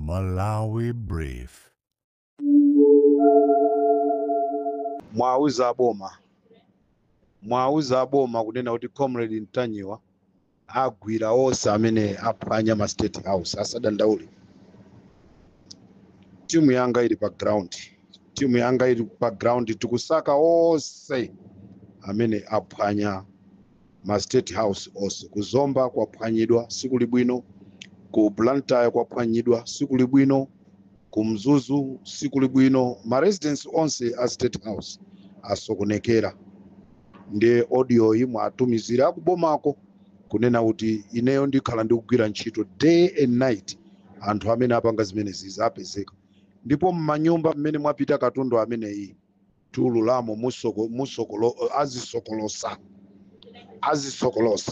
Malawi Brief. Mwauza aboma kunena kuti Comrade Ntanyiwa agwira onse amene aphwanya ma State House asadandaule. Timu yanga ili pa ground tikusaka onse amene aphwanya ma State House onse. Kuzomba kwaphwanyidwa siku libwino, ku Blantyre kwaphwanyidwa siku libwino, ku Mzuzu siku libwino, ma residents onse a State House asokonekera. Ndi audio imwe atumizira kubomako kunena kuti ineyo ndikhala ndikugwira ntchito day and night, anthu amene apanga zimene zizapezeka. Ndipo mmanyumba mmene mwapita katundu amene iyi tiululamo azisokolosa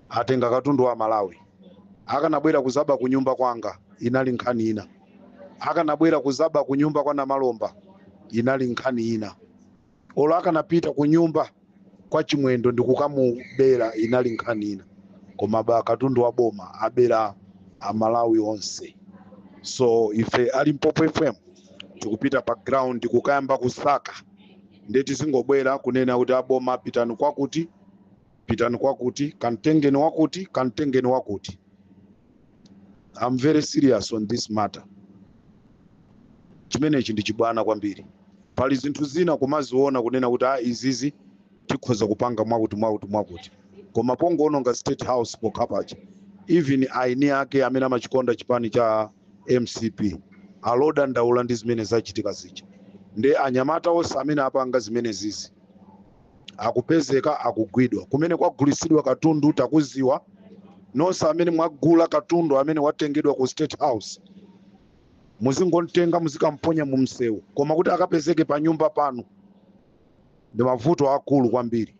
atenga katundu wa Malawi. Akanabwera kuzaba kunyumba kwanga inali nkhani ina, akanabwera kuzaba kunyumba kwa Namalomba inali nkhani ina, olo akanapita kunyumba kwa Chimwendo ndikukamubera inali nkhani ina. Koma ba katundu wa boma abera Amalawi onse. So ife ali Mpopo FM tikupita pa ground kukayamba kusaka, ndeti singobwera kunena kuti aboma pitani kwakuti kantengeni wakuti. I'm very serious on this matter. Chimenechi ndi chibwana kwambiri. Pali zinthu zina kumaziona kunena kuti izizi tikhoza kupanga mwakuti. Koma pongoononga State House pokapacha, even aini ake amene amachikonda chipani cha MCP aloda ndaula ndi zimene zachitika zija. Ndi anyamata onse amene apanga zimene zizi akupezeka, akugwidwa. Kumene kwagulisidwa katundu takuziwa, nonse amene mwagula katundu amene watengedwa ku State House muzingontenga muzikamponya mu msewu, koma kuti akapezeke pa nyumba pano ndi mavuto akulu kwambiri.